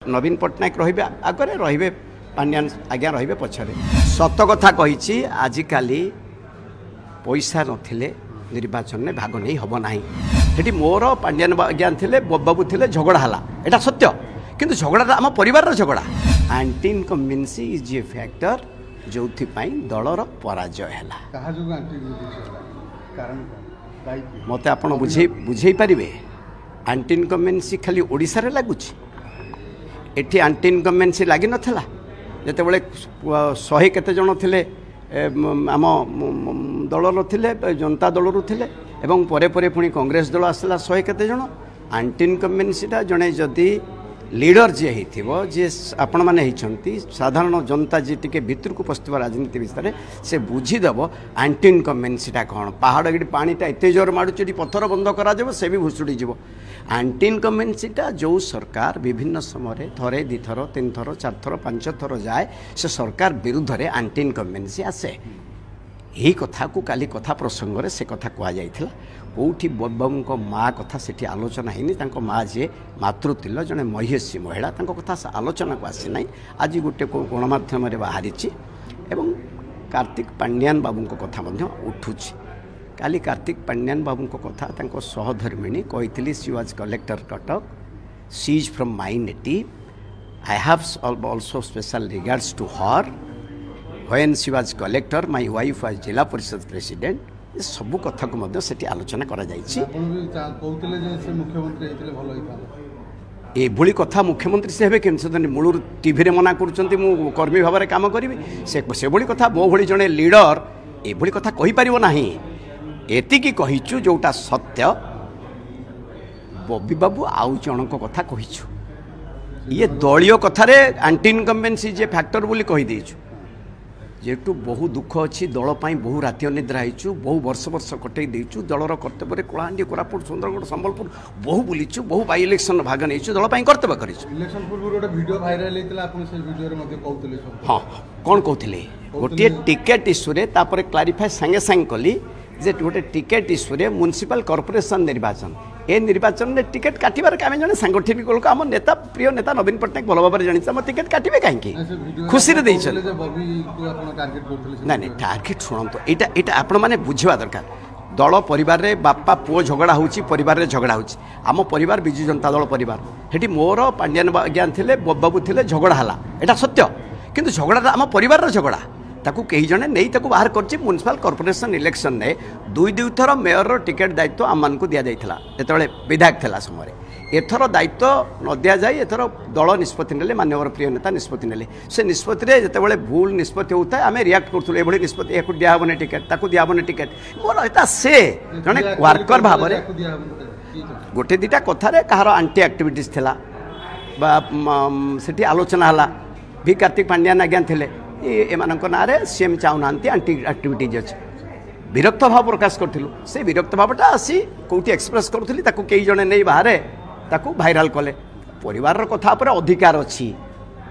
नवीन पट्टनायक रहिबे आगरे रहिबे पांड्यान आज्ञा रहिबे पछरे सत कथा कहिछि आजिकाली पैसा नथिले निर्वाचन में भाग नहीं हब नाही हेटी मोर पांड्यान आज्ञा थिले बाबू थिले झगड़ा हला एटा सत्य किंतु झगड़ा आम परिवार झगड़ा anti incumbency is a factor जोथि पई दलर पराजय हला कहा जो एंटी कारण मते आपण बुझे पारिबे एंटी इनकम्बेंसी खाली ओडिसा रे लागुछि एठी एंटी इनकम्बेंसी लागि नथला जेते बेले 100 केते जण थिले आम दलर थिले जनता दलरू थिले एवं परे परे पुणी कांग्रेस दल आसला 100 केते जण एंटी इनकम्बेंसीटा जणे जदि लीडर जी जी आपण मैंने साधारण जनता जी टी भितर को पशुवा राजनीति विषय से बुझीदेव एंटी इनकम्बेंसीटा कौन पहाड़ गिटी पानीटा एत जोर माड़ुची पत्थर बंद कर से भी भुशुड़ी जीव एंटी इनकम्बेंसीटा जो सरकार विभिन्न समय थरे 2 थर 3 थर 4 थर 5 थर जाए से सरकार विरुद्ध में एंटी इनकम्बेंसी आसे यही कथा को काली कथा प्रसंग में से कथा कहुला कौटी बाबू माँ कथा से आलोचना है माँ जी मातृतुल्य जड़े महिषी महिला कथा आलोचना को आसी ना आज गोटे गणमाध्यम बाहरी एवं कार्तिक पांड्यान बाबू कथा उठुची काली कार्तिक पांड्यान बाबू कथा सहधर्मिणी कही she was collector Cuttack she is from my native I have also special regards to her when she was collector my wife was zila parishad president ये सब कथा को सेठी आलोचना करा जायछि एभली कथा मुख्यमंत्री से हेबे केन मूल टीवी रे मना करूचंती मु कर्मी भाव में काम करी से भली कथा मो भली जने लीडर एभली कथा कहि परिबो नाही एतिकी कहिचु जोटा सत्य बॉबी बाबू आउ जनक कथा कहिचु ये दलीय कथा रे एंटी इनकम्बेंसी जे फैक्टर बोली कहि देइछु जेटू बहु दुख अच्छी दल बहु राति अनिद्रा होइछु बहु वर्ष वर्ष कटई देइछु दलर कर्तव्य कलाहांडी कोरापुट सुंदरगढ़ संबलपुर बहु बुलीछु बहु बाई इलेक्शन भाग नहींछु दल कर्तव्य करिछु इलेक्शन पूर्व गोटे वीडियो वायरल हेतिला आपण से वीडियो रे मध्ये कहउतले हां कोन कहउतले गोटे टिकेट इश्यू रे तापर क्लारिफाई संगे संग कली जे गोटे टिकेट इश्यू रे म्युनिसिपल कॉर्पोरेशन निर्वाचन ए निर्वाचन में टिकेट काटिबार आम जन सांगठनिक लोक आम नेता प्रिय नेता नवीन पट्टनायक भल भाव जानी आम टिकेट काटे कहीं खुशी ना टार्गेट शुणु यहाँ आपण मैंने बुझा दरकार दल परिवार रे बापा पुओ झगड़ा होची परिवार रे झगड़ा होची आम परिवार विजु जनता दल परिवार हेटी मोर पांड्यान आज्ञा थिले बाबू थिले झगड़ा हला एटा सत्य किंतु झगड़ा आम परिवार झगड़ा ताकू कई जने नहीं ताकू बाहर करछि म्युनिसिपल कॉर्पोरेशन इलेक्शन ने 2 थर मेयर रो टिकेट दायित्व आम मान को दिया जाइथिला जेतेबेले विधायक थिला समय एथर दायित्व न दिया जाय एथर दल निष्पत्ति नेले मान्यवर प्रिय नेता निष्पत्ति नेले से निष्पत्ति रे जेतेबेले भूल निष्पत्ति होता है आमे रिएक्ट करथुले एभली निष्पत्ति एकु दिया हबने टिकेट ताकू दिया हबने टिकेट मोर एता से जने वर्कर भाव रे गोटे दिटा कथा रे कहार एंटी एक्टिविटीज थिला बा सेठी आलोचना हला भी कार्तिक पांड्यान आज्ञा थिले एमानक नारे सीएम चाहूना एंटी एक्टिविटीज अच्छे विरक्त भाव प्रकाश करूँ से विरक्त भावटा आसी कौटी एक्सप्रेस करूँ कई जने नहीं बाहर ताकू भाइराल कले परिवार कथा पर अधिकार अच्छी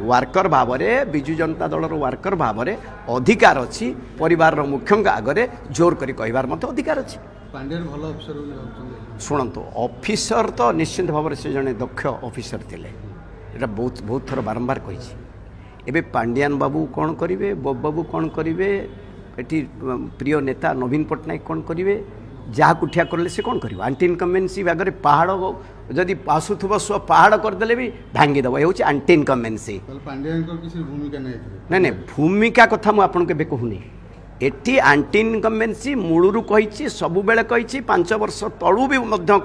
वर्कर भाव में विजु जनता दल वर्कर भाव में अधिकार अच्छी परिवार मुख्यों आगे जोर करी कहबार मत अधिकार अच्छी शुणु ऑफिसर तो निश्चिंत भाव में से जड़े दक्ष ऑफिसर थे ये बहुत बहुत थर बारंबार कही एबे पांड्यान बाबू कौन करेंगे बाबू कौन करेंगे ये प्रिय नेता नवीन पट्टनायक कौन करेंगे जहाँ कुठिया करले से कौन कर एंटी इनकम्बेंसी आगे पहाड़ जदि आसुव स्व पहाड़ करदे भी भांगीदेव ये हूँ एंटी इनकम्बेंसी नहीं भूमिका कथा मुझे कहूनी एटी एंटी इनकम्बेंसी मूलरू कही सब बेले कही 5 वर्ष तलू भी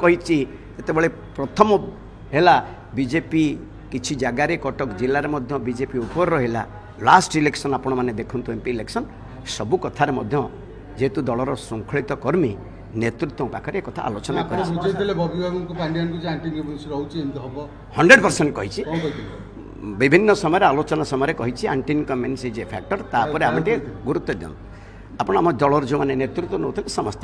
कही प्रथम है बीजेपी किसी जगार कटक जिले में बीजेपी ऊपर रहा लास्ट इलेक्शन आपण मैंने देखु एमपी इलेक्शन सबू कथार जेहेतु दलर श्रृंखलित कर्मी नेतृत्व पाखे कथा आलोचना कर 100% कही विभिन्न समय आलोचना समय कही एंटी इनकम्बेंसी जे फैक्टर तापर आम गुरुत्व दिं आपण आम दलर जो मैंने नेतृत्व नौते समस्त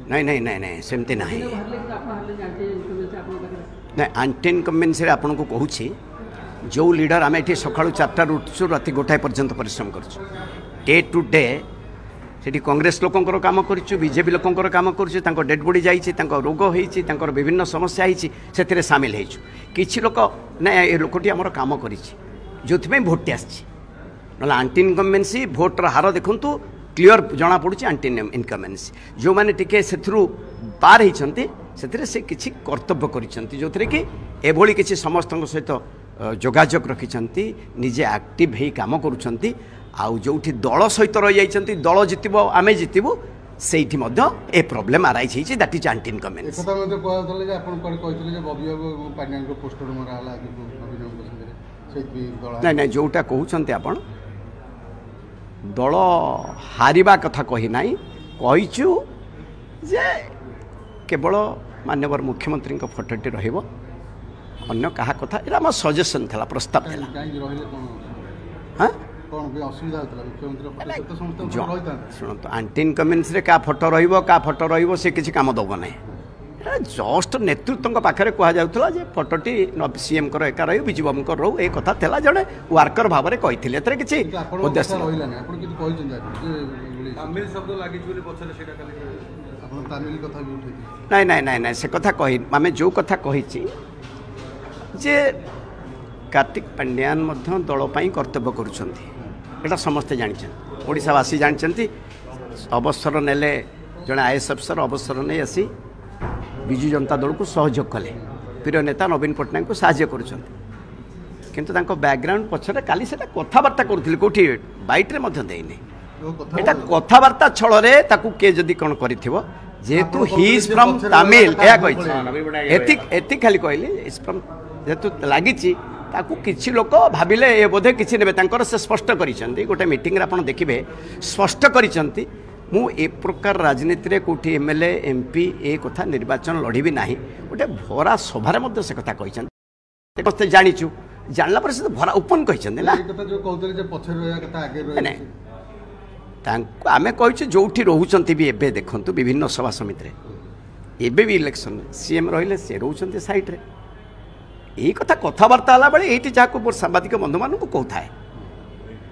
नहीं नहीं नहीं नहीं सेमती ना एंटी इनकम्बेंसी आपन को कहूँ जो लीडर आम ये सका 4 उठू राति 1 पर्यंत परिश्रम कर डे टू डे सेठी कांग्रेस लोकंकर काम करूँ बीजेपी लोकंकर काम करूँ डेड बॉडी जाइए रोग होती विभिन्न समस्या होती सामिल हो किसी लोक ना ये लोकटी आम काम कर जो भोट आसी ना आंटी इनकम्बेन्सी भोटर हार देखूँ क्लीयर जना पड़ी आंटी इनकम्बेन्सी जो मैंने टिके से पार होती से किसी कर्तव्य कर जो थे कि एभली किसी समस्त सहित जोगाजोग रखिंट निजे एक्टिव हो काम करुँच आउ जो दल सहित रही जाइए दल जितब आम जितबू से ए प्रोब्लेम आराइज होती दैट इज आंटी इनकम्बेन्सी ना जोटा कहते आप दल हारिबा कथा कही ना कहीचु जे केवल माननीय मुख्यमंत्री फोटोटी रही कहा कथा ये आम सजेसन था प्रस्ताव था हाँ शुणु आंटी इनकम्बेन्सी क्या फोटो क्या फोटो रे किसी काम दब ना जस्ट नेतृत्व पाखे कहला फोटोटी सीएम कर एका रही विजु बाबू रो ये कथा था जड़े वार्कर भाव में कही किसी उद्देश्य नाई नाई नाई नाई से कथा कही आम जो कथा कही जे कार्तिक पांड्यान दलपाई कर्तव्य करुँच समस्ते जानते ओडावासी जानते अवसर नेले जड़े आईएएस अफिसर अवसर नहीं आसी विजु जनता दल को सहयोग कले प्रिय नेता नवीन पट्टनायक को साहाय्य करूँ बैकग्राउंड पछरे काली से कथबार्ता करूँ कौटी बैट्रे देनी यहाँ कथबार्ता छल किए जदि कौन कर जेहेतु ही इज फ्रॉम तमिल एति खाली कहली इज फ्रॉम जेहेतु लगी किसी लोक भाविले ये बोधे किसी ने से स्पष्ट कर गोटे मीटिंग आप देखिए स्पष्ट कर मु ए प्रकार राजनीति में कौटी एमएलए एमपी ए कथा निर्वाचन लड़बी ना गोटे भरा सभार से कथा कहते जाचु जानला पर से भरा ओपन कहते आम कहूँ जो रोच भी एवं देखु विभिन्न सभा समिति एवं भी इलेक्शन सीएम रही से रोच सैड्रे यही कथा कथबार्ता बेले ये जहाँ मोर सांबादिक बंधु मान कौए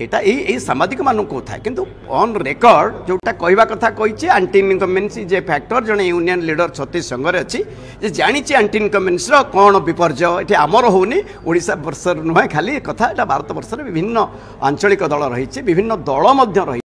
यहाँ यही सांबादिक मान कौए किंतु ऑन रेकर्ड जोटा कहवा कथा कही आंटी इनकम्बेन्सी जे फैक्टर जड़े यूनियन लीडर छत्तीस संघ में अच्छी जानी आंटी इनकम्बेन्सी कौन विपर्य ये आमर होनी ओडिशा वर्ष नुहे खाली कथा यहाँ भारत वर्ष विभिन्न आंचलिक दल रही विभिन्न दल रही